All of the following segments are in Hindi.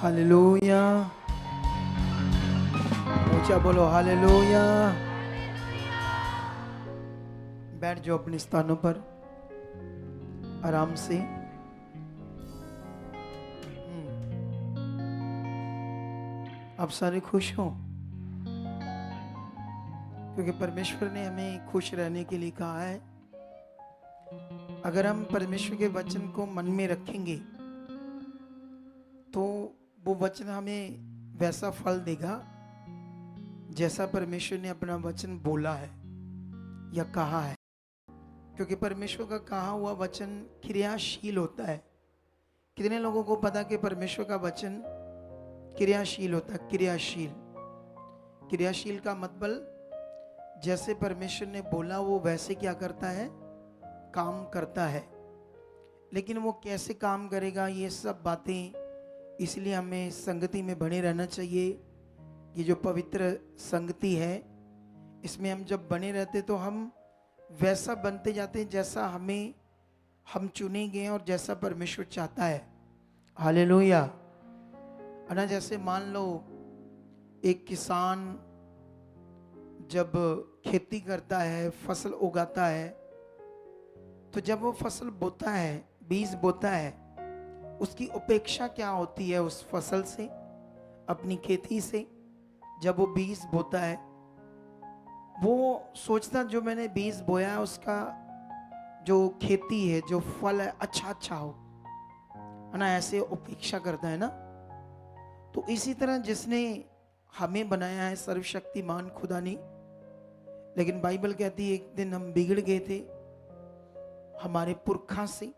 हालेलुया। ऊंचा बोलो हालेलुया। बैठ जाओ अपने स्थानों पर आराम से। आप सारे खुश हो क्योंकि परमेश्वर ने हमें खुश रहने के लिए कहा है। अगर हम परमेश्वर के वचन को मन में रखेंगे तो वो वचन हमें वैसा फल देगा जैसा परमेश्वर ने अपना वचन बोला है या कहा है। क्योंकि परमेश्वर का कहा हुआ वचन क्रियाशील होता है। कितने लोगों को पता कि परमेश्वर का वचन क्रियाशील होता है? क्रियाशील, क्रियाशील का मतलब जैसे परमेश्वर ने बोला वो वैसे क्या करता है? काम करता है। लेकिन वो कैसे काम करेगा, ये सब बातें, इसलिए हमें संगति में बने रहना चाहिए। ये जो पवित्र संगति है, इसमें हम जब बने रहते तो हम वैसा बनते जाते हैं जैसा हम चुने गए और जैसा परमेश्वर चाहता है। हालेलुया। है ना? जैसे मान लो एक किसान जब खेती करता है, फसल उगाता है, तो जब वो फसल बोता है, बीज बोता है, उसकी अपेक्षा क्या होती है उस फसल से, अपनी खेती से? जब वो बीज बोता है वो सोचता जो मैंने बीज बोया है उसका जो खेती है, जो फल है, अच्छा अच्छा हो, है ना? ऐसे अपेक्षा करता है ना। तो इसी तरह जिसने हमें बनाया है सर्वशक्तिमान खुदा ने, लेकिन बाइबल कहती है एक दिन हम बिगड़ गए थे हमारे पुरखा से,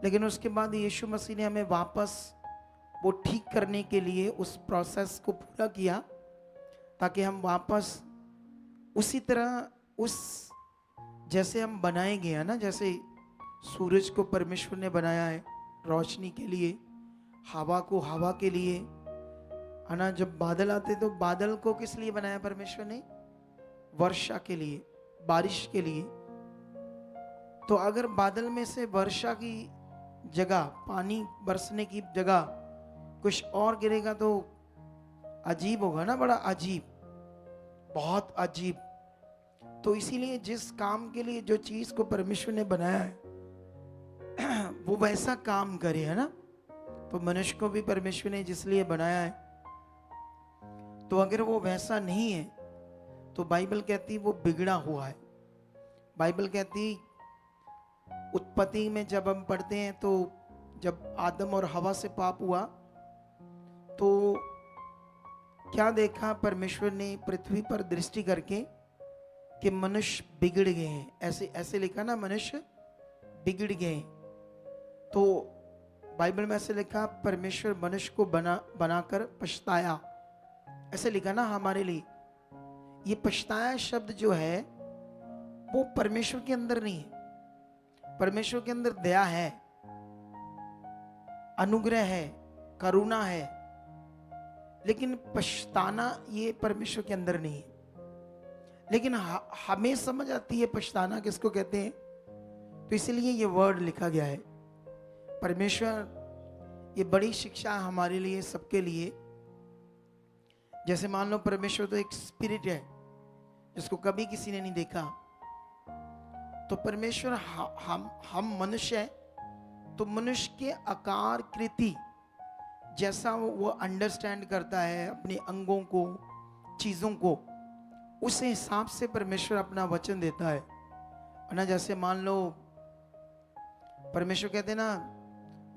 लेकिन उसके बाद यीशु मसीह ने हमें वापस वो ठीक करने के लिए उस प्रोसेस को पूरा किया ताकि हम वापस उसी तरह उस जैसे हम बनाए गए हैं ना। जैसे सूरज को परमेश्वर ने बनाया है रोशनी के लिए, हवा को हवा के लिए, है ना? जब बादल आते तो बादल को किस लिए बनाया परमेश्वर ने? वर्षा के लिए, बारिश के लिए। तो अगर बादल में से वर्षा की जगह, पानी बरसने की जगह कुछ और गिरेगा तो अजीब होगा ना, बड़ा अजीब, बहुत अजीब। तो इसीलिए जिस काम के लिए जो चीज को परमेश्वर ने बनाया है वो वैसा काम करे, है ना? तो मनुष्य को भी परमेश्वर ने जिसलिए बनाया है, तो अगर वो वैसा नहीं है तो बाइबल कहती वो बिगड़ा हुआ है। बाइबल कहती उत्पत्ति में जब हम पढ़ते हैं तो जब आदम और हवा से पाप हुआ तो क्या देखा परमेश्वर ने पृथ्वी पर दृष्टि करके कि मनुष्य बिगड़ गए हैं। ऐसे ऐसे लिखा ना, मनुष्य बिगड़ गए। तो बाइबल में ऐसे लिखा परमेश्वर मनुष्य को बनाकर पछताया, ऐसे लिखा ना हमारे लिए। ये पछताया शब्द जो है वो परमेश्वर के अंदर नहीं है। परमेश्वर के अंदर दया है, अनुग्रह है, करुणा है, लेकिन पछताना ये परमेश्वर के अंदर नहीं है। लेकिन हमें समझ आती है पछताना किसको कहते हैं, तो इसलिए ये वर्ड लिखा गया है। परमेश्वर, ये बड़ी शिक्षा है हमारे लिए, सबके लिए। जैसे मान लो परमेश्वर तो एक स्पिरिट है जिसको कभी किसी ने नहीं देखा। तो परमेश्वर हम मनुष्य है तो मनुष्य के आकार कृति जैसा वो अंडरस्टैंड करता है अपने अंगों को, चीजों को, उस हिसाब से परमेश्वर अपना वचन देता है ना। जैसे मान लो परमेश्वर कहते ना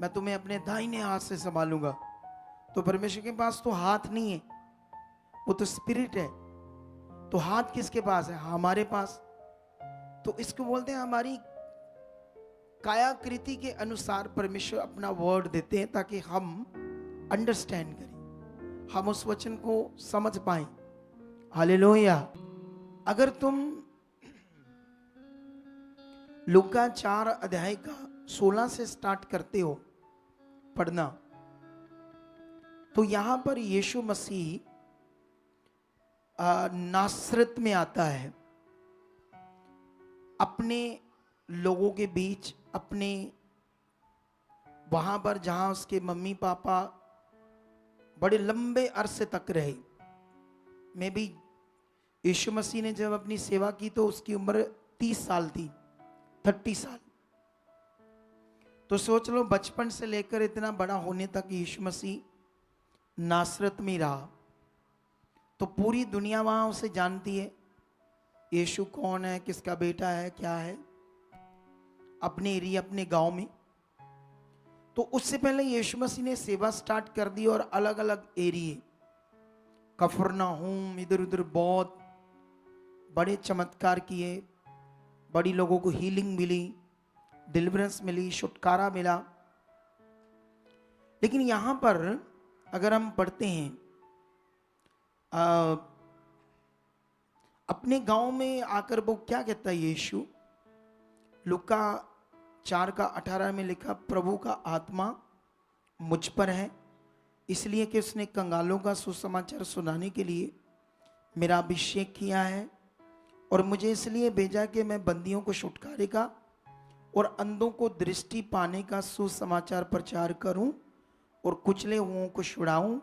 मैं तुम्हें अपने दाहिने हाथ से संभालूंगा, तो परमेश्वर के पास तो हाथ नहीं है, वो तो स्पिरिट है। तो हाथ किसके पास है? हमारे पास। तो इसको बोलते हैं हमारी कायाकृति के अनुसार परमेश्वर अपना वर्ड देते हैं ताकि हम अंडरस्टैंड करें, हम उस वचन को समझ पाएं। हालेलुया। अगर तुम लूका 4 अध्याय का 16 से स्टार्ट करते हो पढ़ना, तो यहां पर यीशु मसीह नासरत में आता है, अपने लोगों के बीच, अपने वहां पर जहां उसके मम्मी पापा बड़े लंबे अरसे तक रहे। मैं भी यीशु मसीह ने जब अपनी सेवा की तो उसकी उम्र 30 साल थी, 30 साल। तो सोच लो बचपन से लेकर इतना बड़ा होने तक यीशु मसीह नासरत में रहा। तो पूरी दुनिया वहां उसे जानती है, यीशु कौन है, किसका बेटा है, क्या है, अपने एरिया अपने गांव में। तो उससे पहले यीशु मसीह ने सेवा स्टार्ट कर दी और अलग अलग एरिए, कफरनहूम, इधर उधर बहुत बड़े चमत्कार किए, बड़ी लोगों को हीलिंग मिली, डिलीवरेंस मिली, छुटकारा मिला। लेकिन यहां पर अगर हम पढ़ते हैं अपने गांव में आकर वो क्या कहता है यीशु, लूका 4:18 में लिखा, प्रभु का आत्मा मुझ पर है इसलिए कि उसने कंगालों का सुसमाचार सुनाने के लिए मेरा अभिषेक किया है, और मुझे इसलिए भेजा कि मैं बंदियों को छुटकारे का और अंधों को दृष्टि पाने का सुसमाचार प्रचार करूं, और कुचले हुओं को छुड़ाऊं,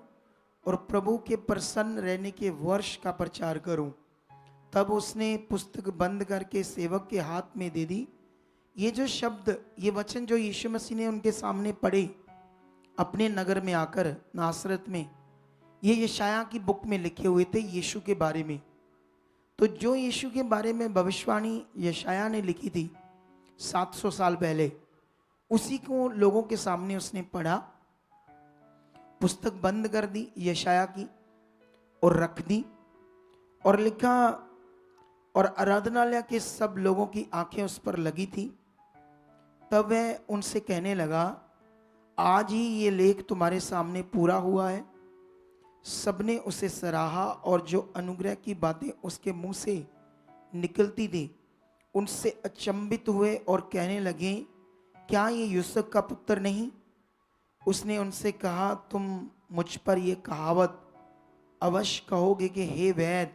और प्रभु के प्रसन्न रहने के वर्ष का प्रचार करूं। तब उसने पुस्तक बंद करके सेवक के हाथ में दे दी। ये जो शब्द, ये वचन जो यीशु मसीह ने उनके सामने पढ़े अपने नगर में आकर नासरत में, ये यशाया की बुक में लिखे हुए थे यीशु के बारे में। तो जो यीशु के बारे में भविष्यवाणी यशाया ने लिखी थी 700 साल पहले, उसी को लोगों के सामने उसने पढ़ा, पुस्तक बंद कर दी यशाया की और रख दी, और लिखा, और आराधनालय के सब लोगों की आंखें उस पर लगी थी। तब वह उनसे कहने लगा, आज ही ये लेख तुम्हारे सामने पूरा हुआ है। सबने उसे सराहा, और जो अनुग्रह की बातें उसके मुंह से निकलती थी उनसे अचंभित हुए और कहने लगे, क्या ये यूसुफ का पुत्र नहीं? उसने उनसे कहा, तुम मुझ पर यह कहावत अवश्य कहोगे कि हे वैद्य,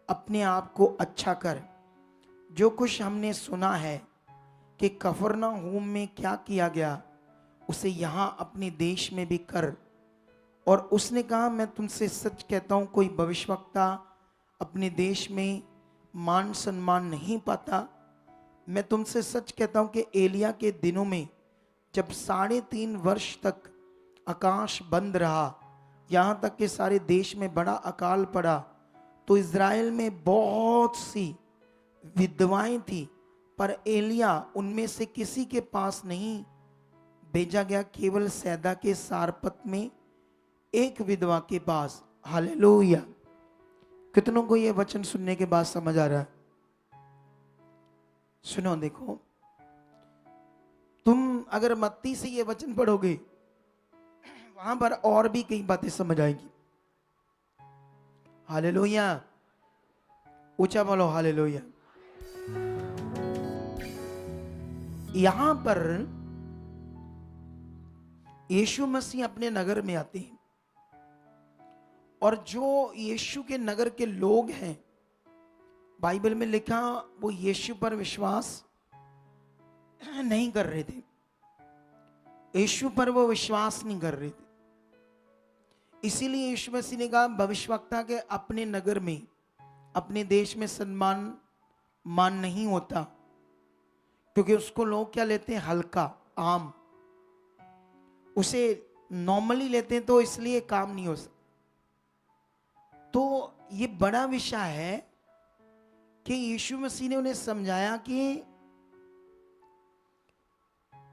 अपने आप को अच्छा कर। जो कुछ हमने सुना है कि कफरनहूम में क्या किया गया, उसे यहाँ अपने देश में भी कर। और उसने कहा, मैं तुमसे सच कहता हूँ, कोई भविष्यवक्ता अपने देश में मान सम्मान नहीं पाता। मैं तुमसे सच कहता हूँ कि एलिया के दिनों में जब 3.5 वर्ष तक आकाश बंद रहा, यहाँ तक कि सारे देश में बड़ा अकाल पड़ा, तो इज़राइल में बहुत सी विधवाएं थी, पर एलिया उनमें से किसी के पास नहीं भेजा गया, केवल सैदा के सारपत में एक विधवा के पास। हालेलुया! कितनों को यह वचन सुनने के बाद समझ आ रहा है? सुनो, देखो, तुम अगर मत्ती से ये वचन पढ़ोगे, वहां पर और भी कई बातें समझ आएंगी। हालेलुया! ऊंचा बोलो हालेलुया! यहां पर यीशु मसीह अपने नगर में आते हैं, और जो यीशु के नगर के लोग हैं, बाइबल में लिखा, वो यीशु पर विश्वास नहीं कर रहे थे। यीशु पर वो विश्वास नहीं कर रहे थे। इसीलिए यीशु मसीह ने कहा, भविष्यवक्ता के अपने नगर में, अपने देश में सम्मान मान नहीं होता, क्योंकि उसको लोग क्या लेते हैं? हल्का, आम, उसे नॉर्मली लेते हैं, तो इसलिए काम नहीं हो सकता। तो ये बड़ा विषय है कि यीशु मसीह ने उन्हें समझाया कि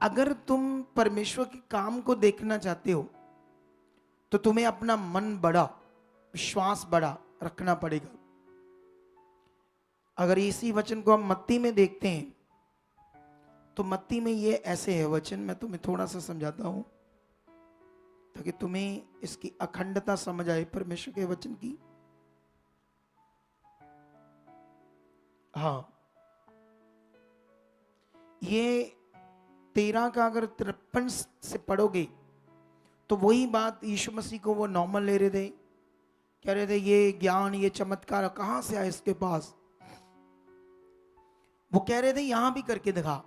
अगर तुम परमेश्वर के काम को देखना चाहते हो तो तुम्हें अपना मन बड़ा, विश्वास बड़ा रखना पड़ेगा। अगर इसी वचन को हम मत्ती में देखते हैं, तो मत्ती में ये ऐसे है वचन, मैं तुम्हें थोड़ा सा समझाता हूं ताकि तुम्हें इसकी अखंडता समझ आए परमेश्वर के वचन की। हाँ, ये 13 का अगर 53 से पढ़ोगे तो वही बात यीशु मसीह को वो नॉर्मल ले रहे थे, कह रहे थे ये ज्ञान, ये चमत्कार कहां से आया इसके पास। वो कह रहे थे यहां भी करके दिखा,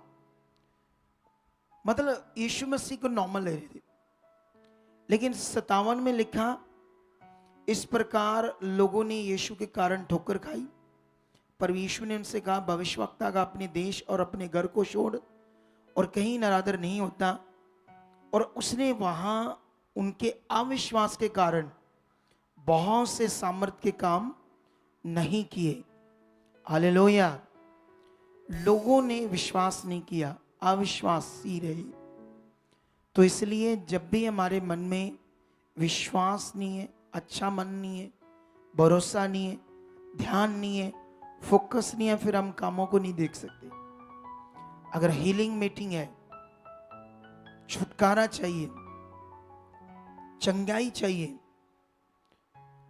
मतलब यीशु मसीह को नॉर्मल ले रहे थे। लेकिन 57 में लिखा, इस प्रकार लोगों ने यीशु के कारण ठोकर खाई, पर यीशु ने उनसे कहा, भविष्यवक्ता का अपने देश और अपने घर को छोड़ और कहीं नरादर नहीं होता। और उसने वहां उनके अविश्वास के कारण बहुत से सामर्थ के काम नहीं किए। हालेलुया। लोगों ने विश्वास नहीं किया, अविश्वासी रहे। तो इसलिए जब भी हमारे मन में विश्वास नहीं है, अच्छा मन नहीं है, भरोसा नहीं है, ध्यान नहीं है, फोकस नहीं है, फिर हम कामों को नहीं देख सकते। अगर हीलिंग मीटिंग है, छुटकारा चाहिए, चंगाई चाहिए,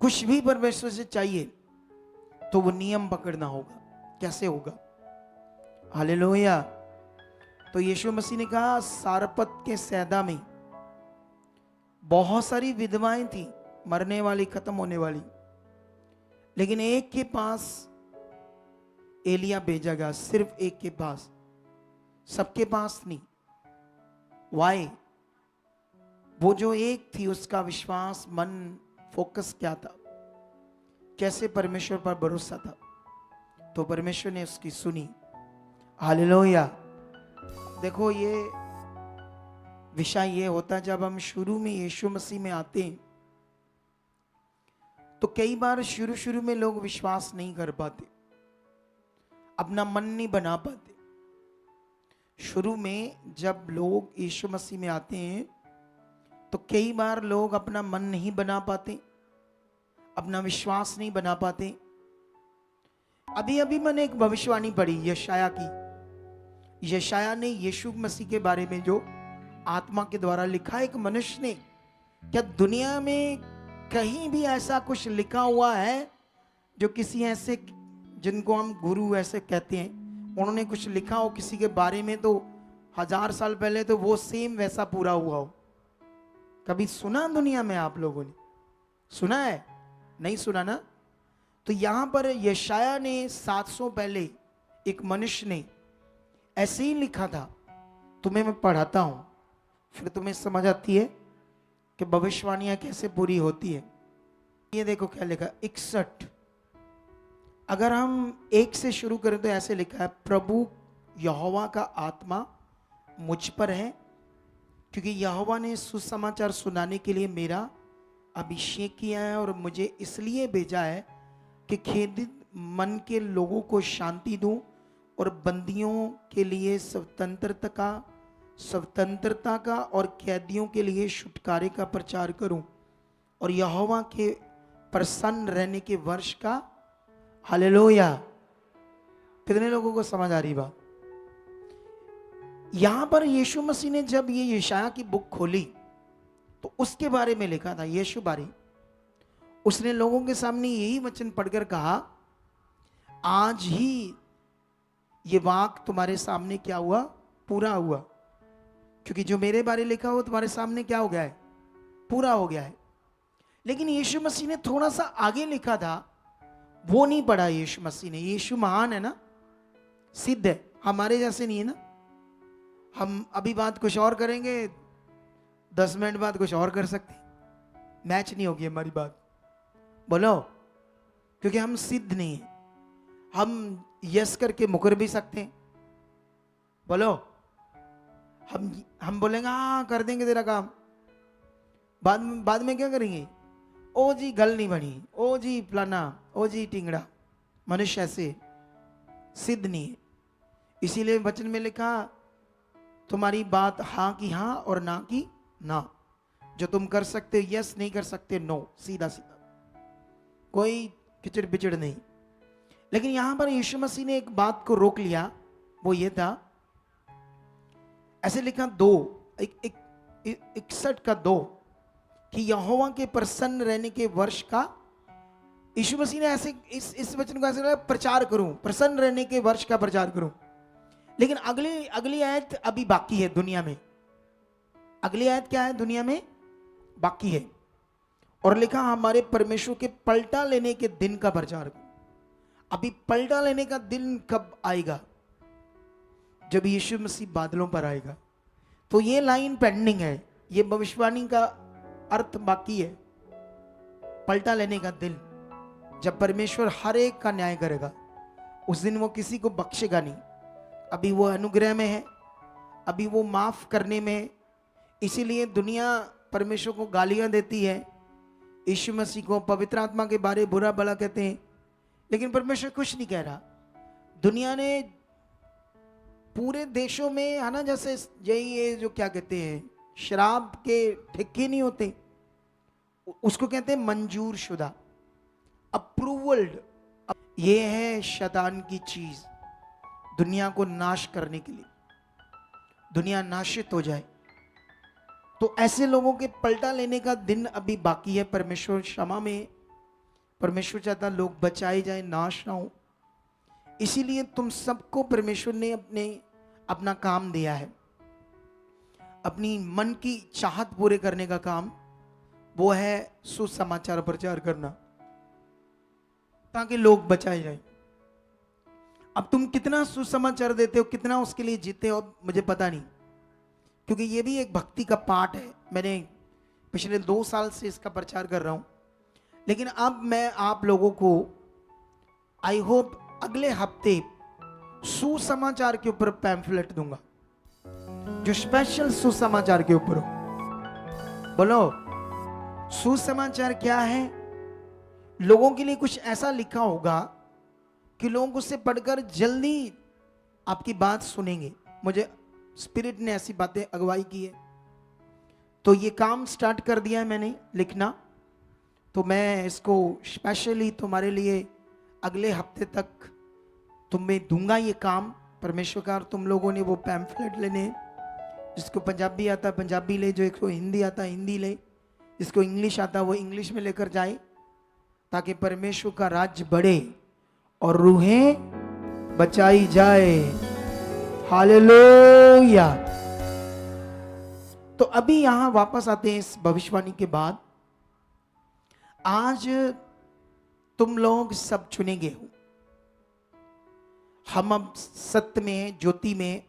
कुछ भी परमेश्वर से चाहिए, तो वो नियम पकड़ना होगा। कैसे होगा? हालेलुया। तो यीशु मसीह ने कहा, सारपत के सैदा में बहुत सारी विधवाएं थी, मरने वाली, खत्म होने वाली, लेकिन एक के पास एलिया भेजा गया, सिर्फ एक के पास, सबके पास नहीं। वाई? वो जो एक थी, उसका विश्वास, मन, फोकस क्या था, कैसे परमेश्वर पर भरोसा था, तो परमेश्वर ने उसकी सुनी। हालेलुया। देखो, ये विषय ये होता है, जब हम शुरू में यीशु मसीह में आते हैं तो कई बार शुरू में लोग विश्वास नहीं कर पाते, अपना मन नहीं बना पाते। शुरू में जब लोग यीशु मसीह में आते हैं तो कई बार लोग अपना मन नहीं बना पाते, अपना विश्वास नहीं बना पाते। अभी मैंने एक भविष्यवाणी पढ़ी यशाया की। यशाया ने यीशु मसीह के बारे में जो आत्मा के द्वारा लिखा, एक मनुष्य ने, क्या दुनिया में कहीं भी ऐसा कुछ लिखा हुआ है जो किसी ऐसे, जिनको हम गुरु ऐसे कहते हैं, उन्होंने कुछ लिखा हो किसी के बारे में, तो 1000 साल पहले तो वो सेम वैसा पूरा हुआ हो? कभी सुना दुनिया में? आप लोगों ने सुना है? नहीं सुना ना? तो यहां पर यशाया ने 700 पहले एक मनुष्य ने ऐसे ही लिखा था। तुम्हें मैं पढ़ाता हूं, फिर तुम्हें समझ आती है कि भविष्यवाणियां कैसे पूरी होती है। ये देखो क्या लिखा, 61। अगर हम 1 से शुरू करें तो ऐसे लिखा है, प्रभु यहोवा का आत्मा मुझ पर है, क्योंकि यहोवा ने सुसमाचार सुनाने के लिए मेरा अभिषेक किया है, और मुझे इसलिए भेजा है कि खेदित मन के लोगों को शांति दूं, और बंदियों के लिए स्वतंत्रता का और कैदियों के लिए छुटकारे का प्रचार करूं, और यहोवा के प्रसन्न रहने के वर्ष का। हालेलुया। कितने लोगों को समझ आ रही बात? यहां पर यीशु मसीह ने जब ये यशाया की बुक खोली तो उसके बारे में लिखा था, यीशु बारे। उसने लोगों के सामने यही वचन पढ़कर कहा, आज ही ये वाक तुम्हारे सामने क्या हुआ? पूरा हुआ। क्योंकि जो मेरे बारे लिखा हो तुम्हारे सामने क्या हो गया है? पूरा हो गया है। लेकिन यीशु मसीह ने थोड़ा सा आगे लिखा था, वो नहीं पढ़ा यीशु मसीह ने। यीशु महान है ना, सिद्ध है, हमारे जैसे नहीं है ना। हम अभी बात कुछ और करेंगे, 10 मिनट बाद कुछ और कर सकते, मैच नहीं होगी हमारी बात। बोलो, क्योंकि हम सिद्ध नहीं है। हम यस करके मुकर भी सकते हैं। बोलो, हम बोलेंगे हाँ कर देंगे तेरा काम, बाद में क्या करेंगे? ओ जी गल नहीं बनी, ओ जी फलाना, ओ जी टिंगड़ा। मनुष्य ऐसे सिद्ध नहीं है। इसीलिए वचन में लिखा, तुम्हारी बात हाँ की हाँ और ना की ना। जो तुम कर सकते हो यस, नहीं कर सकते नो, सीधा सीधा, कोई किचड़ बिचड़ नहीं। लेकिन यहां पर यीशु मसीह ने एक बात को रोक लिया, वो ये था, ऐसे लिखा 61 का 2 कि यहोवा के प्रसन्न रहने के वर्ष का। यीशु मसीह ने ऐसे इस वचन को ऐसे प्रचार करूं, प्रसन्न रहने के वर्ष का प्रचार करूं। लेकिन अगली आयत अभी बाकी है दुनिया में। अगली आयत क्या है? दुनिया में बाकी है। और लिखा, हमारे परमेश्वर के पलटा लेने के दिन का प्रचार करो। अभी पलटा लेने का दिन कब आएगा? जब यीशु मसीह बादलों पर आएगा। तो ये लाइन पेंडिंग है, ये भविष्यवाणी का अर्थ बाकी है। 61 का 2 कि यहोवा के प्रसन्न रहने के वर्ष का। इशू मसीह ने ऐसे इस वचन को ऐसे प्रचार करूं, प्रसन्न रहने के वर्ष का प्रचार करूं। लेकिन अगली आयत अभी बाकी है दुनिया में। अभी पलटा लेने का दिन का प्रचार करो। अभी पलटा लेने का दिन कब आएगा? जब यीशु मसीह बादलों पर आएगा। तो ये लाइन पेंडिंग है, ये भविष्यवाणी का अर्थ बाकी है। पलटा लेने का दिन, जब परमेश्वर हर एक का न्याय करेगा, उस दिन वो किसी को बख्शेगा नहीं। अभी वो अनुग्रह में है, अभी वो माफ करने में है। इसीलिए दुनिया परमेश्वर को गालियां देती है, यीशु मसीह को, पवित्र आत्मा के बारे बुरा भला कहते हैं, लेकिन परमेश्वर कुछ नहीं कह रहा। दुनिया ने पूरे देशों में, है ना, जैसे यही ये जो क्या कहते हैं, शराब के ठेके नहीं होते, उसको कहते हैं मंजूर शुदा, अप्रूवल्ड। ये है शैतान की चीज, दुनिया को नाश करने के लिए, दुनिया नाशित हो जाए। तो ऐसे लोगों के पलटा लेने का दिन अभी बाकी है। परमेश्वर क्षमा में, परमेश्वर चाहता लोग बचाए जाए, नाश ना हो। इसीलिए तुम सबको परमेश्वर ने अपना काम दिया है, अपनी मन की चाहत पूरे करने का काम, वो है सुसमाचार प्रचार करना, ताकि लोग बचाए जाए। अब तुम कितना सुसमाचार देते हो, कितना उसके लिए जीते हो, मुझे पता नहीं, क्योंकि ये भी एक भक्ति का पार्ट है। मैंने पिछले 2 साल से इसका प्रचार कर रहा हूं, लेकिन अब मैं आप लोगों को आई होप अगले हफ्ते सुसमाचार के ऊपर पैम्फलेट दूंगा, जो स्पेशल सुसमाचार के ऊपर हो। बोलो, सुसमाचार क्या है? लोगों के लिए कुछ ऐसा लिखा होगा कि लोग उससे पढ़कर जल्दी आपकी बात सुनेंगे। मुझे स्पिरिट ने ऐसी बातें अगुवाई की है, तो ये काम स्टार्ट कर दिया है मैंने लिखना। तो मैं इसको स्पेशली तुम्हारे लिए अगले हफ्ते तक तुम्हें दूंगा ये काम परमेश्वर का। और तुम लोगों ने वो पैम्फलेट लेने, जिसको पंजाबी आता है पंजाबी ले, जो एक को हिंदी आता है हिंदी ले, जिसको इंग्लिश आता है वो इंग्लिश में लेकर जाए, ताकि परमेश्वर का राज्य बढ़े और रूहें बचाई जाए। हालेलुया। तो अभी यहां वापस आते हैं इस भविष्यवाणी के बाद। आज तुम लोग सब चुने गए हो, हम अब सत्य में, ज्योति में,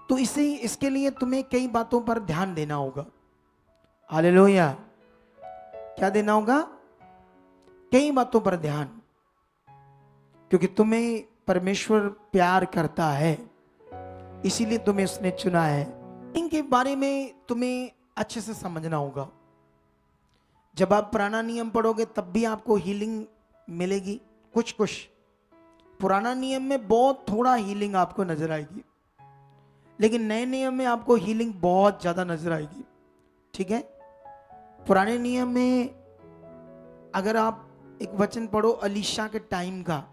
तो इसके लिए तुम्हें कई बातों पर ध्यान देना होगा। हालेलुया। क्या देना होगा? कई बातों पर ध्यान, क्योंकि तुम्हें परमेश्वर प्यार करता है, इसीलिए तुम्हें उसने चुना है। इनके बारे में तुम्हें अच्छे से समझना होगा। जब आप पुराना नियम पढ़ोगे तब भी आपको हीलिंग मिलेगी, कुछ पुराना नियम में बहुत थोड़ा हीलिंग आपको नजर आएगी, लेकिन नए नियम में आपको हीलिंग बहुत ज्यादा नजर आएगी। ठीक है? पुराने नियम में अगर आप एक वचन पढ़ो अलीशा के टाइम का,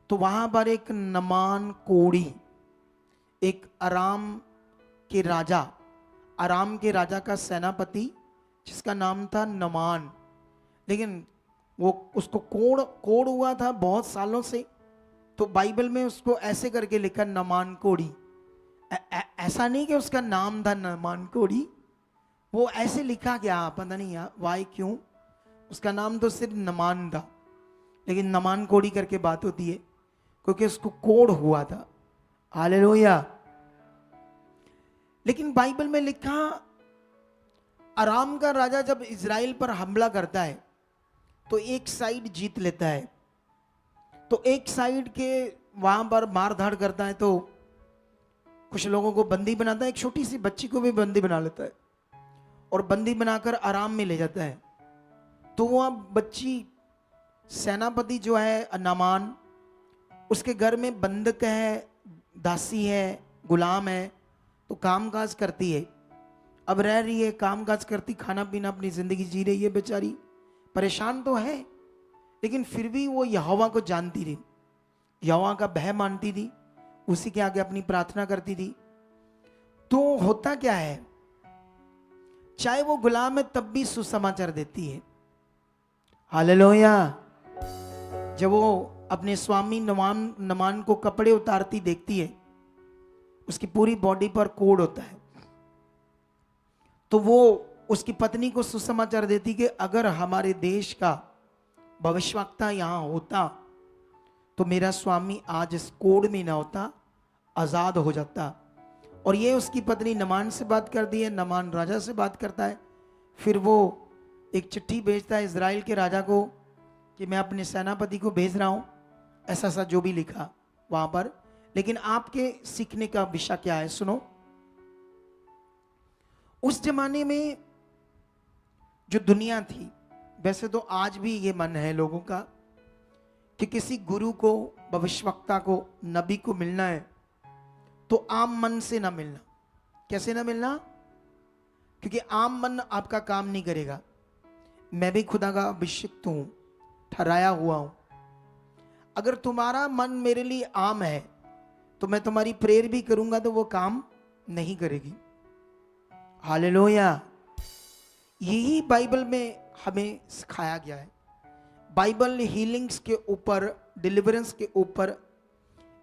तो वहां पर एक नमान कोड़ी, एक अराम के राजा का सेनापति, जिसका नाम था नमान, लेकिन वो उसको कोड़ हुआ था बहुत सालों से, तो बाइबल में उसको ऐसे करके लिखा नमान कोड़ी। ऐसा नहीं कि उसका नाम था नमान कोड़ी, वो ऐसे लिखा गया, पता नहीं यार वाई क्यों, उसका नाम तो सिर्फ नमान था, लेकिन नमान कोड़ी करके बात होती है, क्योंकि उसको कोड़ हुआ था। हालेलुया। लेकिन बाइबल में लिखा, अराम का राजा जब इजराइल पर हमला करता है तो एक साइड जीत लेता है, तो एक साइड के वहां पर मार धाड़ करता है, तो कुछ लोगों को बंदी बनाता है, एक छोटी सी बच्ची को भी बंदी बना लेता है, और बंदी बनाकर आराम में ले जाता है। तो वह बच्ची, सेनापति जो है नामान, उसके घर में बंधक है, दासी है, गुलाम है, तो कामकाज करती है। अब रह रही है, कामकाज करती, खाना पीना, अपनी जिंदगी जी रही है बेचारी, परेशान तो है, लेकिन फिर भी वो यहोवा को जानती थी, यहोवा का भय मानती थी, उसी के आगे अपनी प्रार्थना करती थी। तो होता क्या है, चाहे वो गुलाम है तब भी सुसमाचार देती है। हालेलुया। जब वो अपने स्वामी नमान को कपड़े उतारती देखती है, उसकी पूरी बॉडी पर कोड होता है, तो वो उसकी पत्नी को सुसमाचार देती कि अगर हमारे देश का भविष्यवक्ता यहां होता तो मेरा स्वामी आज इस कोड में ना होता, आजाद हो जाता। और ये उसकी पत्नी नमान से बात करती है, नमान राजा से बात करता है, फिर वो एक चिट्ठी भेजता है इज़राइल के राजा को कि मैं अपने सेनापति को भेज रहा हूं, ऐसा ऐसा जो भी लिखा वहां पर। लेकिन आपके सीखने का विषय क्या है, सुनो। उस जमाने में जो दुनिया थी, वैसे तो आज भी ये मन है लोगों का कि किसी गुरु को, भविष्यवक्ता को, नबी को मिलना है तो आम मन से ना मिलना। कैसे ना मिलना? क्योंकि आम मन आपका काम नहीं करेगा। मैं भी खुदा का अभिषिक्त हूं, ठहराया हुआ हूं। अगर तुम्हारा मन मेरे लिए आम है तो मैं तुम्हारी प्रेयर भी करूंगा तो वो काम नहीं करेगी। हालेलुया। यही बाइबल में हमें सिखाया गया है। बाइबल हीलिंग्स के ऊपर, डिलीवरेंस के ऊपर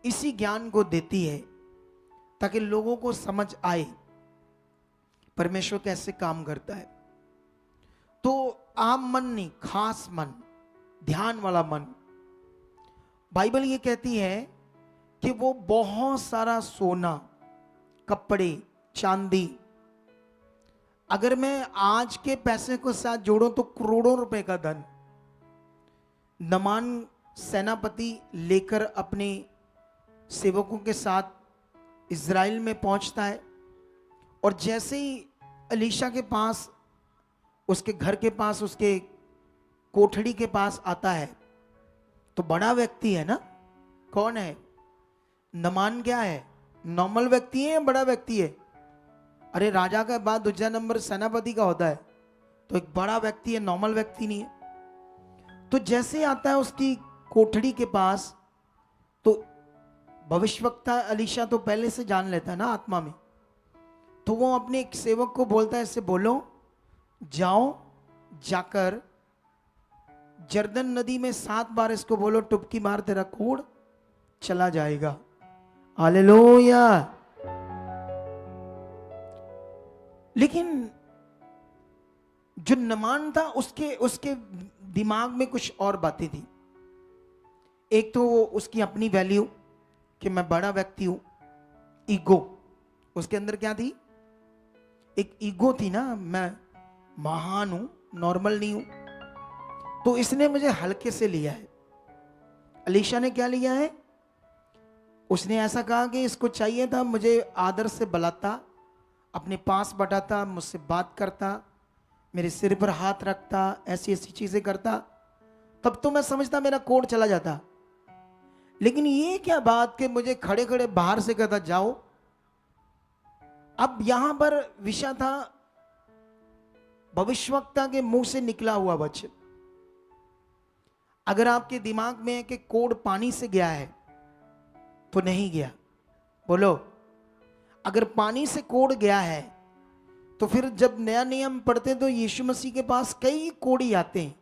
इसी ज्ञान को देती है ताकि लोगों को समझ आए परमेश्वर कैसे काम करता है। तो आम मन नहीं, खास मन, ध्यान वाला मन। बाइबल ये कहती है कि वो बहुत सारा सोना, कपड़े, चांदी, अगर मैं आज के पैसे को साथ जोड़ूं तो करोड़ों रुपए का धन नमान सेनापति लेकर अपने सेवकों के साथ इज़राइल में पहुंचता है। और जैसे ही एलीशा के पास, उसके घर के पास, उसके कोठड़ी के पास आता है तो बड़ा व्यक्ति है ना। कौन है? नमान क्या है? नॉर्मल व्यक्ति है या बड़ा व्यक्ति है? अरे राजा का बाद दूसरा नंबर सेनापति का होता है, तो एक बड़ा व्यक्ति है, नॉर्मल व्यक्ति नहीं है। तो जैसे आता है उसकी कोठड़ी के पास तो भविष्यवक्ता एलीशा तो पहले से जान लेता है ना आत्मा में। तो वो अपने एक सेवक को बोलता है, इससे बोलो जाओ, जाकर जर्दन नदी में 7 बार इसको बोलो टुबकी मार, तेरा कोढ़ चला जाएगा। हालेलुया। लेकिन जो नमान था उसके दिमाग में कुछ और बातें थी। एक तो उसकी अपनी वैल्यू कि मैं बड़ा व्यक्ति हूं, ईगो उसके अंदर क्या थी? एक ईगो थी ना, मैं महान हूं, नॉर्मल नहीं हूं। तो इसने मुझे हल्के से लिया है। एलीशा ने क्या लिया है? उसने ऐसा कहा कि इसको चाहिए था मुझे आदर से बुलाता, अपने पास बैठाता, मुझसे बात करता, मेरे सिर पर हाथ रखता, ऐसी ऐसी चीजें करता, तब तो मैं समझता मेरा कोढ़ चला जाता। लेकिन ये क्या बात कि मुझे खड़े खड़े बाहर से कहता जाओ। अब यहां पर विषय था भविष्यवक्ता के मुंह से निकला हुआ वचन। अगर आपके दिमाग में है कि कोढ़ पानी से गया है तो नहीं गया। बोलो, अगर पानी से कोढ़ गया है तो फिर जब नया नियम पढ़ते तो यीशु मसीह के पास कई कोढ़ी आते हैं।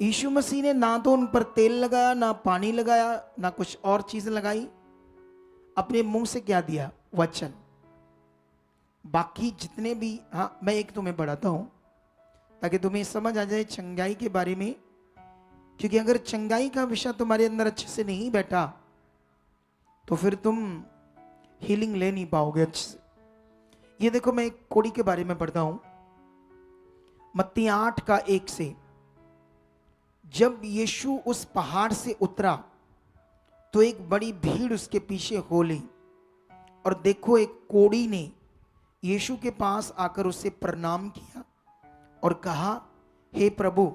यीशु मसीह ने ना तो उन पर तेल लगाया, ना पानी लगाया, ना कुछ और चीजें लगाई, अपने मुंह से क्या दिया? वचन। बाकी जितने भी, हाँ मैं एक तुम्हें पढ़ाता हूं ताकि तुम्हें समझ आ जाए चंगाई के बारे में। क्योंकि अगर चंगाई का विषय तुम्हारे अंदर अच्छे से नहीं बैठा तो फिर तुम हीलिंग ले नहीं पाओगे अच्छे से। ये देखो, मैं एक कोढ़ी के बारे में पढ़ता हूं, मत्ती 8:1 से। जब यीशु उस पहाड़ से उतरा तो एक बड़ी भीड़ उसके पीछे हो ली, और देखो एक कोढ़ी ने यीशु के पास आकर उससे प्रणाम किया और कहा, हे प्रभु,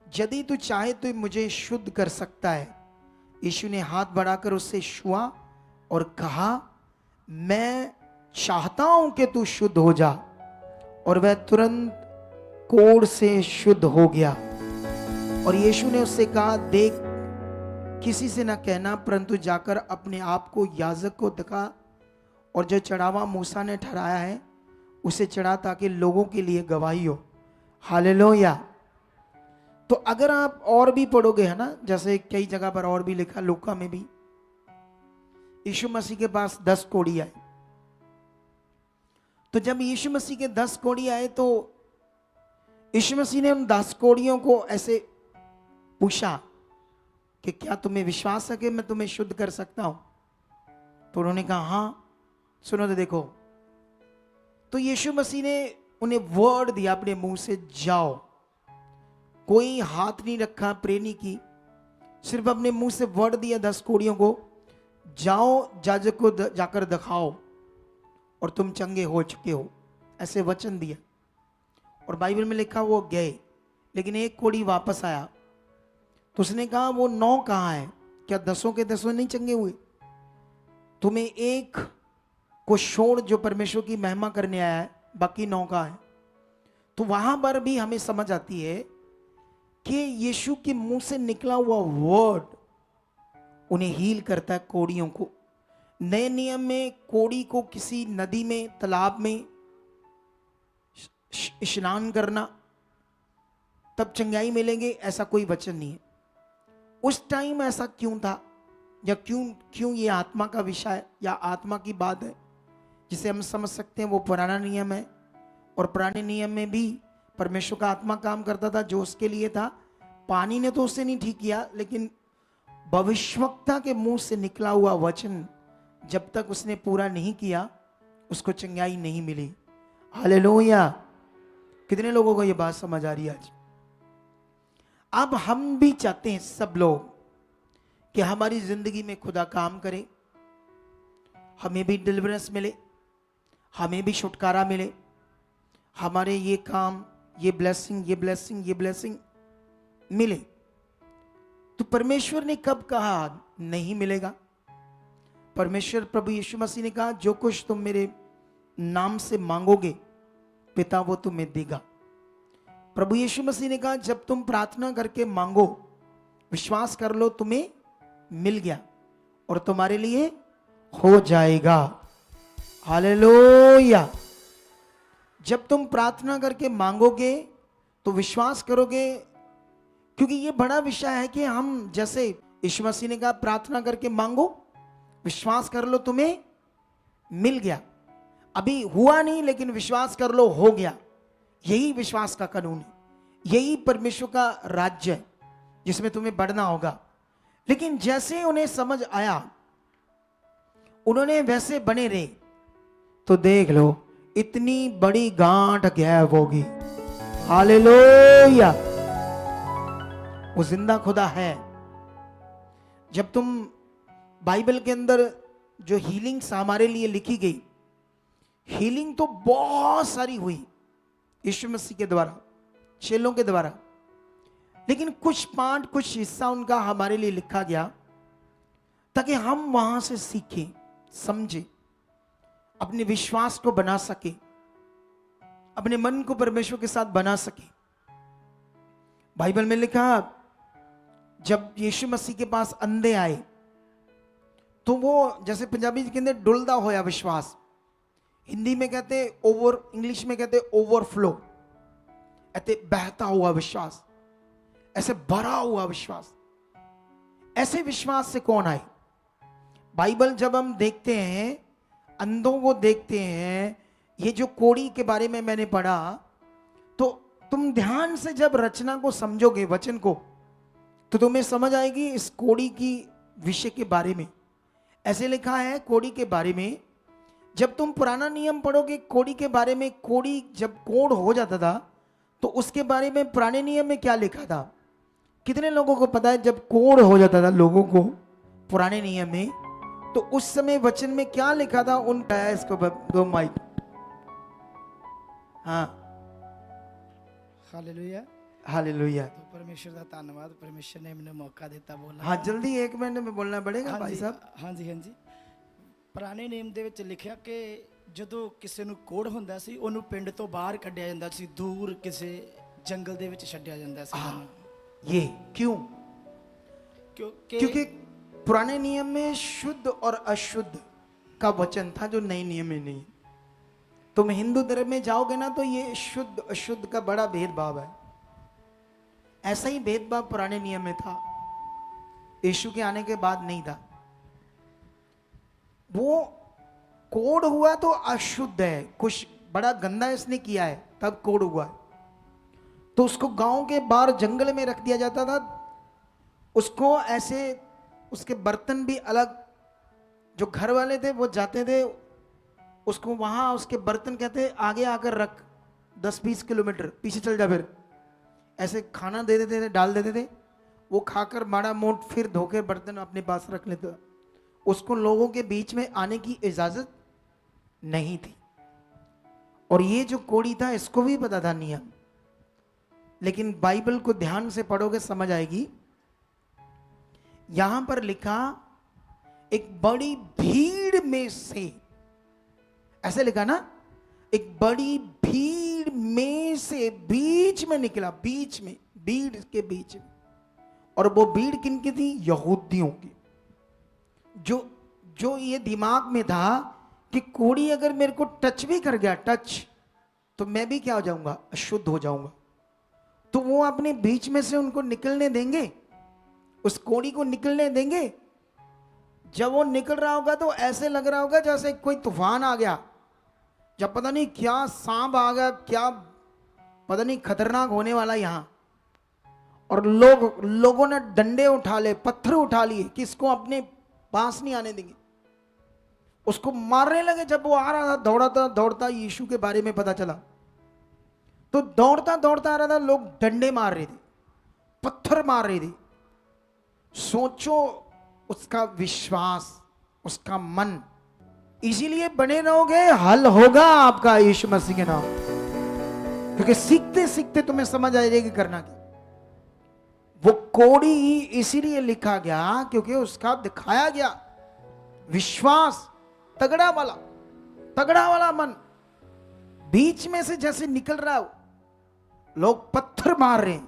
यदि तू चाहे तो मुझे शुद्ध कर सकता है। यीशु ने हाथ बढ़ाकर उससे छुआ और कहा, मैं चाहता हूं कि तू शुद्ध हो जा। और वह तुरंत कोढ़ से शुद्ध हो गया। और यीशु ने उससे कहा, देख, किसी से ना कहना, परंतु जाकर अपने आप को याजक को दिखा और जो चढ़ावा मूसा ने ठहराया है उसे चढ़ा, ताकि लोगों के लिए गवाही हो। हालेलुया। तो अगर आप और भी पढ़ोगे, है ना, जैसे कई जगह पर और भी लिखा, लूका में भी, यीशु मसीह के पास 10 कोढ़ी आए। तो जब यीशु मसीह के 10 कोढ़ी आए तो यीशु मसीह ने उन 10 कोढ़ियों को ऐसे पूछा कि क्या तुम्हें विश्वास है कि मैं तुम्हें शुद्ध कर सकता हूं? तो उन्होंने कहा, हाँ। सुनो तो देखो, तो यीशु मसीह ने उन्हें वर्ड दिया अपने मुंह से, जाओ। कोई हाथ नहीं रखा, प्रे नहीं की, सिर्फ अपने मुंह से वर्ड दिया 10 कोड़ियों को, जाओ जाजक को जाकर दिखाओ और तुम चंगे हो चुके हो, ऐसे वचन दिया। और बाइबल में लिखा वो गए, लेकिन एक कोड़ी वापस आया। तो उसने कहा वो 9 कहाँ है? क्या 10 के 10 नहीं चंगे हुए? तुम्हें एक को छोड़ जो परमेश्वर की महिमा करने आया है, बाकी 9 कहाँ है? तो वहां पर भी हमें समझ आती है कि यीशु के मुंह से निकला हुआ वर्ड उन्हें हील करता है, कोड़ियों को। नए नियम में कोड़ी को किसी नदी में, तालाब में स्नान करना तब चंगाई मिलेंगे, ऐसा कोई वचन नहीं है। उस टाइम ऐसा क्यों था, या क्यों ये आत्मा का विषय या आत्मा की बात है जिसे हम समझ सकते हैं वो पुराना नियम है। और पुराने नियम में भी परमेश्वर का आत्मा काम करता था जो उसके लिए था। पानी ने तो उससे नहीं ठीक किया, लेकिन भविष्यवक्ता के मुंह से निकला हुआ वचन जब तक उसने पूरा नहीं किया उसको चंगाई नहीं मिली। हालेलुया। कितने लोगों को ये बात समझ आ रही है आज? अब हम भी चाहते हैं सब लोग कि हमारी जिंदगी में खुदा काम करे, हमें भी डिलीवरेंस मिले, हमें भी छुटकारा मिले, हमारे ये काम, ये ब्लेसिंग मिले। तो परमेश्वर ने कब कहा नहीं मिलेगा? परमेश्वर प्रभु यीशु मसीह ने कहा जो कुछ तुम मेरे नाम से मांगोगे पिता वो तुम्हें देगा। प्रभु यीशु मसीह ने कहा जब तुम प्रार्थना करके मांगो विश्वास कर लो तुम्हें मिल गया और तुम्हारे लिए हो जाएगा। हालेलुया। जब तुम प्रार्थना करके मांगोगे तो विश्वास करोगे, क्योंकि ये बड़ा विषय है कि हम, जैसे यीशु मसीह ने कहा प्रार्थना करके मांगो विश्वास कर लो तुम्हें मिल गया। अभी हुआ नहीं लेकिन विश्वास कर लो हो गया। यही विश्वास का कानून है, यही परमेश्वर का राज्य है जिसमें तुम्हें बढ़ना होगा। लेकिन जैसे उन्हें समझ आया उन्होंने वैसे बने रहे, तो देख लो इतनी बड़ी गांठ गैप होगी। हालेलुया। वो जिंदा खुदा है। जब तुम बाइबल के अंदर जो हीलिंग्स हमारे लिए लिखी गई, हीलिंग तो बहुत सारी हुई यीशु मसीह के द्वारा, चेलों के द्वारा, लेकिन कुछ पार्ट, कुछ हिस्सा उनका हमारे लिए लिखा गया ताकि हम वहां से सीखें, समझें, अपने विश्वास को बना सके, अपने मन को परमेश्वर के साथ बना सके। बाइबल में लिखा जब यीशु मसीह के पास अंधे आए तो वो, जैसे पंजाबी के अंदर डुलदा होया विश्वास, हिंदी में कहते ओवर, इंग्लिश में कहते ओवरफ्लो, ऐसे बहता हुआ विश्वास, ऐसे भरा हुआ विश्वास। ऐसे विश्वास से कौन आए? बाइबल जब हम देखते हैं, अंधों को देखते हैं, ये जो कोड़ी के बारे में मैंने पढ़ा, तो तुम ध्यान से जब रचना को समझोगे, वचन को, तो तुम्हें समझ आएगी इस कोड़ी की विषय के बारे में। ऐसे लिखा है कोड़ी के बारे में, जब तुम पुराना नियम पढ़ोगे कोड़ी के बारे में, कोड़ी जब कोड़ हो जाता था तो उसके बारे में पुराने नियम में क्या लिखा था? कितने लोगों को पता है जब कोड़ हो जाता था लोगों को पुराने नियम में, तो उस समय वचन में क्या लिखा था? उनका इसको दो माइक। हाँ, हालेलुया, हालेलुया। तो परमेश्वर का धन्यवाद, परमेश्वर ने मैंने मौका देता बोलना। हाँ, जल्दी 1 मिनट में बोलना पड़ेगा भाई साहब। हाँ जी, हाँ जी। ਪੁਰਾਣੇ ਨਿਯਮ ਦੇ ਵਿੱਚ ਲਿਖਿਆ ਕਿ ਜਦੋਂ ਕਿਸੇ ਨੂੰ ਕੋੜ ਹੁੰਦਾ ਸੀ ਉਹਨੂੰ ਪਿੰਡ ਤੋਂ ਬਾਹਰ ਕੱਢਿਆ ਜਾਂਦਾ ਸੀ, ਦੂਰ ਕਿਸੇ ਜੰਗਲ ਦੇ ਵਿੱਚ ਛੱਡਿਆ ਜਾਂਦਾ ਸੀ। ये क्यों? क्योंकि क्योंकि पुराने नियम में शुद्ध और अशुद्ध का वचन था जो नए नियम में नहीं। तुम हिंदू धर्म में जाओगे ना तो ये शुद्ध अशुद्ध का बड़ा भेदभाव है। ऐसा ही भेदभाव पुराने नियम में था, यीशु के आने के बाद नहीं था। वो कोड हुआ तो अशुद्ध है, कुछ बड़ा गंदा इसने किया है तब कोड हुआ है, तो उसको गांव के बाहर जंगल में रख दिया जाता था। उसको ऐसे, उसके बर्तन भी अलग, जो घर वाले थे वो जाते थे उसको वहां, उसके बर्तन कहते आगे आकर रख, 10-20 किलोमीटर पीछे चल जा, फिर ऐसे खाना दे देते थे, डाल देते थे, वो खाकर माड़ा मोट फिर धोकर बर्तन अपने पास रख लेते। उसको लोगों के बीच में आने की इजाजत नहीं थी। और ये जो कोड़ी था इसको भी पता था नियम, लेकिन बाइबल को ध्यान से पढ़ोगे समझ आएगी। यहां पर लिखा एक बड़ी भीड़ में से, ऐसे लिखा ना, एक बड़ी भीड़ में से बीच में निकला, बीच में, भीड़ के बीच में। और वो भीड़ किनकी थी? यहूदियों की। जो ये दिमाग में था कि कोड़ी अगर मेरे को टच भी कर गया, टच, तो मैं भी क्या हो जाऊंगा? अशुद्ध हो जाऊंगा। तो वो अपने बीच में से उनको निकलने देंगे? उस कोड़ी को निकलने देंगे? जब वो निकल रहा होगा तो ऐसे लग रहा होगा जैसे कोई तूफान आ गया, जब पता नहीं क्या सांप आ गया, क्या पता नहीं खतरनाक होने वाला यहां। और लोगों ने डंडे उठा ले, पत्थर उठा लिए कि इसको अपने पास नहीं आने देंगे। उसको मारने लगे। जब वो आ रहा था दौड़ता दौड़ता, यीशु के बारे में पता चला तो दौड़ता दौड़ता आ रहा था, लोग डंडे मार रहे थे, पत्थर मार रहे थे। सोचो उसका विश्वास, उसका मन। इसीलिए बने रहोगे, हल होगा आपका यीशु मसीह के नाम। क्योंकि सीखते सीखते तुम्हें समझ आएगी कि करना क्या। वो कोड़ी इसीलिए लिखा गया क्योंकि उसका दिखाया गया विश्वास, तगड़ा वाला मन। बीच में से जैसे निकल रहा हो, लोग पत्थर मार रहे हैं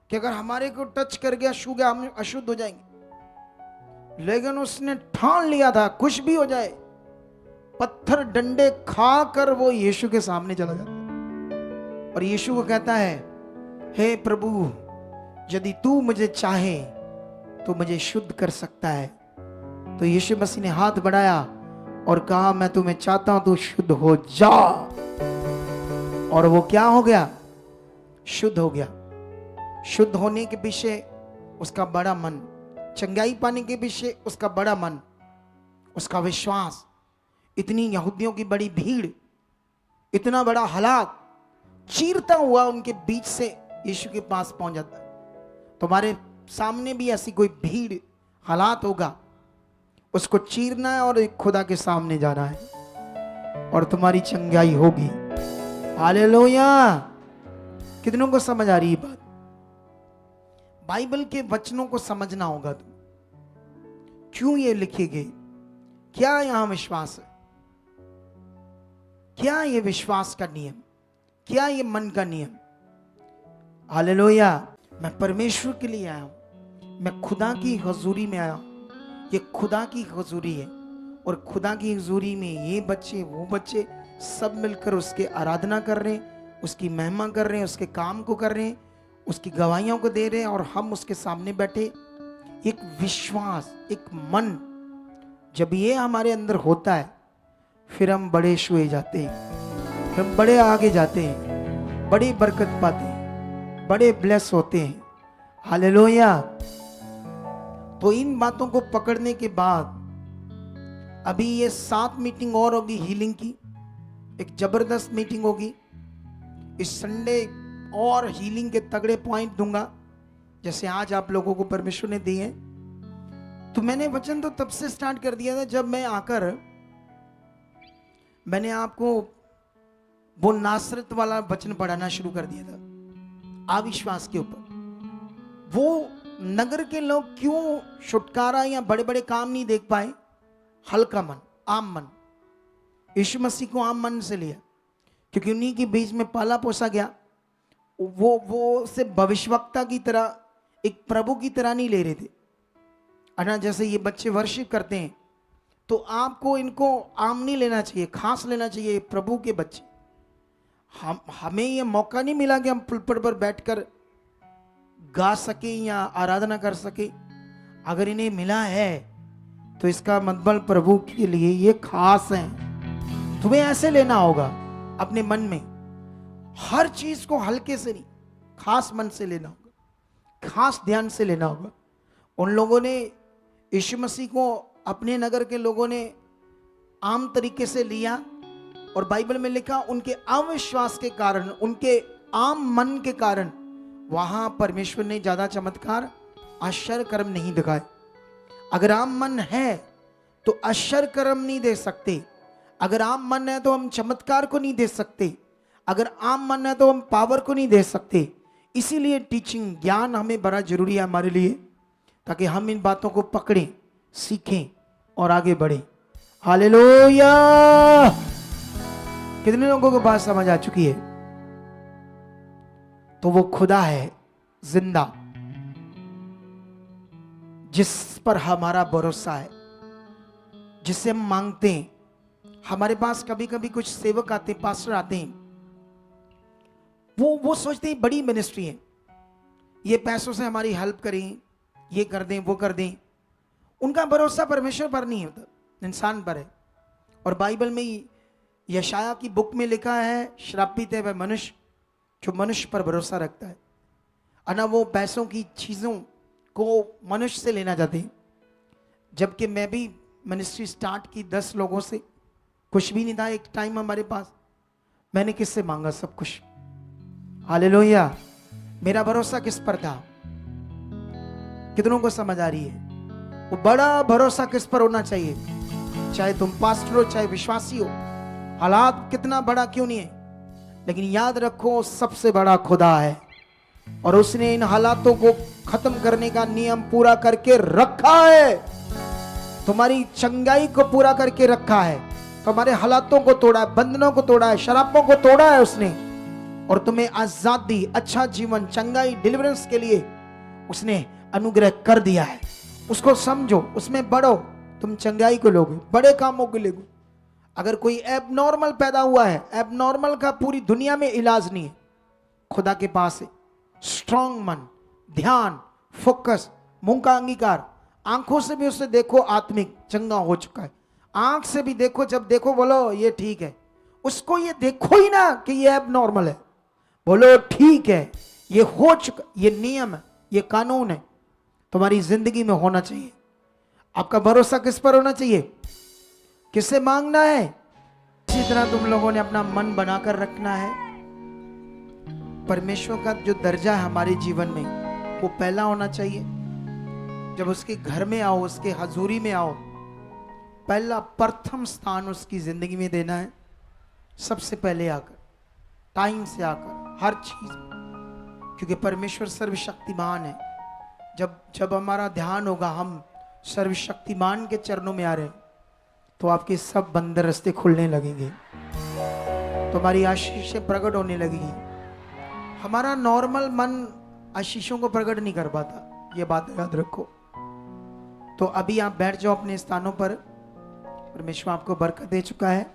कि अगर हमारे को टच कर गया, छू गया, हम अशुद्ध हो जाएंगे। लेकिन उसने ठान लिया था, कुछ भी हो जाए, पत्थर डंडे खाकर वो यीशु के सामने चला जाता और यीशु को कहता है, हे प्रभु, यदि तू मुझे चाहे तो मुझे शुद्ध कर सकता है। तो यीशु मसीह ने हाथ बढ़ाया और कहा, मैं तुम्हें चाहता हूं, तू शुद्ध हो जा। और वो क्या हो गया? शुद्ध हो गया। शुद्ध होने के पीछे उसका बड़ा मन, चंगाई पाने के पीछे उसका बड़ा मन, उसका विश्वास। इतनी यहूदियों की बड़ी भीड़, इतना बड़ा हालात, चीरता हुआ उनके बीच से यीशु के पास पहुंच जाता है। तुम्हारे सामने भी ऐसी कोई भीड़, हालात होगा, उसको चीरना है और खुदा के सामने जाना है और तुम्हारी चंगाई होगी। हालेलुया। कितनों को समझ आ रही है बात? बाइबल के वचनों को समझना होगा। तुम क्यों ये लिखे गए, क्या यहां विश्वास है, क्या ये विश्वास का नियम, क्या ये मन का नियम। हालेलुया। मैं परमेश्वर के लिए आया हूं, मैं खुदा की हजूरी में आया हूं। ये खुदा की हजूरी है और खुदा की हजूरी में ये बच्चे, वो बच्चे सब मिलकर उसके आराधना कर रहे हैं, उसकी महिमा कर रहे हैं, उसके काम को कर रहे हैं, उसकी गवाहियों को दे रहे हैं और हम उसके सामने बैठे। एक विश्वास, एक मन, जब ये हमारे अंदर होता है फिर हम बड़े छुए जाते हैं, हम बड़े आगे जाते हैं, बड़ी बरकत पाते हैं, बड़े ब्लेस होते हैं। हालेलुया। तो इन बातों को पकड़ने के बाद अभी ये 7 मीटिंग और होगी हीलिंग की, एक जबरदस्त मीटिंग होगी इस संडे, और हीलिंग के तगड़े पॉइंट दूंगा जैसे आज आप लोगों को परमेश्वर ने दिए। तो मैंने वचन तो तब से स्टार्ट कर दिया था जब मैं आकर मैंने आपको वो नासरत वाला वचन पढ़ाना शुरू कर दिया था, अविश्वास के ऊपर। वो नगर के लोग क्यों छुटकारा या बड़े बड़े काम नहीं देख पाए? हल्का मन, आम मन। यीशु मसीह को आम मन से लिया क्योंकि उन्हीं के बीच में पाला पोसा गया। वो से भविष्यवक्ता की तरह, एक प्रभु की तरह नहीं ले रहे थे। अना जैसे ये बच्चे वर्शिप करते हैं तो आपको इनको आम नहीं लेना चाहिए, खास लेना चाहिए। प्रभु के बच्चे, हमें ये मौका नहीं मिला कि हम पुलपट पर बैठकर गा सके या आराधना कर सके। अगर इन्हें मिला है तो इसका मतलब प्रभु के लिए ये खास है। तुम्हें ऐसे लेना होगा अपने मन में, हर चीज को हल्के से नहीं, खास मन से लेना होगा, खास ध्यान से लेना होगा। उन लोगों ने यीशु मसीह को, अपने नगर के लोगों ने आम तरीके से लिया और बाइबल में लिखा उनके अविश्वास के कारण, उनके आम मन के कारण वहां परमेश्वर ने ज्यादा चमत्कार, आश्चर्य कर्म नहीं दिखाए। अगर आम मन है तो आश्चर्य कर्म नहीं दे सकते, अगर आम मन है तो हम चमत्कार को नहीं दे सकते, अगर आम मन है तो हम पावर को नहीं दे सकते। इसीलिए टीचिंग, ज्ञान हमें बड़ा जरूरी है हमारे लिए, ताकि हम इन बातों को पकड़ें, सीखें और आगे बढ़ें। हालेलुया। कितने लोगों को बात समझ आ चुकी है? तो वो खुदा है जिंदा, जिस पर हमारा भरोसा है, जिससे हम मांगते हैं। हमारे पास कभी कभी कुछ सेवक आते हैं, पास्टर आते हैं, वो सोचते हैं बड़ी मिनिस्ट्री है, ये पैसों से हमारी हेल्प करें, ये कर दें, वो कर दें। उनका भरोसा परमेश्वर पर नहीं होता, इंसान पर है। और बाइबल में यशाया की बुक में लिखा है, श्रापित है वह मनुष्य जो मनुष्य पर भरोसा रखता है। अना वो पैसों की चीज़ों को मनुष्य से लेना चाहते हैं। जबकि मैं भी मिनिस्ट्री स्टार्ट की 10 लोगों से, कुछ भी नहीं था एक टाइम हमारे पास। मैंने किससे मांगा? सब कुछ। हालेलुया। मेरा भरोसा किस पर था? कितनों को समझ आ रही है? वो बड़ा भरोसा किस पर होना चाहिए? चाहे तुम पास्टर हो, चाहे विश्वासी हो, हालात कितना बड़ा क्यों नहीं है, लेकिन याद रखो सबसे बड़ा खुदा है, और उसने इन हालातों को खत्म करने का नियम पूरा करके रखा है। तुम्हारी चंगाई को पूरा करके रखा है, तुम्हारे हालातों को तोड़ा है, बंधनों को तोड़ा है, शराबों को तोड़ा है उसने, और तुम्हें आजादी, अच्छा जीवन, चंगाई, डिलीवरेंस के लिए उसने अनुग्रह कर दिया है। उसको समझो, उसमें बढ़ो, तुम चंगाई को लोगे, बड़े कामों को लोगे। अगर कोई एबनॉर्मल पैदा हुआ है, एबनॉर्मल का पूरी दुनिया में इलाज नहीं है, खुदा के पास है। स्ट्रॉन्ग मन, ध्यान, फोकस, मुंह का अंगीकार, आंखों से भी उसे देखो, आत्मिक चंगा हो चुका है। आंख से भी देखो, जब देखो बोलो ये ठीक है। उसको ये देखो ही ना कि ये एबनॉर्मल है, बोलो ठीक है, ये हो चुका, ये नियम है, ये कानून है। तुम्हारी जिंदगी में होना चाहिए। आपका भरोसा किस पर होना चाहिए? किससे मांगना है? इसी तरह तुम लोगों ने अपना मन बनाकर रखना है। परमेश्वर का जो दर्जा है हमारे जीवन में, वो पहला होना चाहिए। जब उसके घर में आओ, उसके हजूरी में आओ, पहला प्रथम स्थान उसकी जिंदगी में देना है। सबसे पहले आकर, टाइम से आकर, हर चीज, क्योंकि परमेश्वर सर्वशक्तिमान है। जब हमारा ध्यान होगा हम सर्वशक्तिमान के चरणों में आ रहे हैं, तो आपके सब बंद रास्ते खुलने लगेंगे, तुम्हारी आशीषें प्रकट होने लगेंगी। हमारा नॉर्मल मन आशीषों को प्रकट नहीं कर पाता, ये बात याद रखो। तो अभी आप बैठ जाओ अपने स्थानों पर। परमेश्वर आपको बरकत दे चुका है।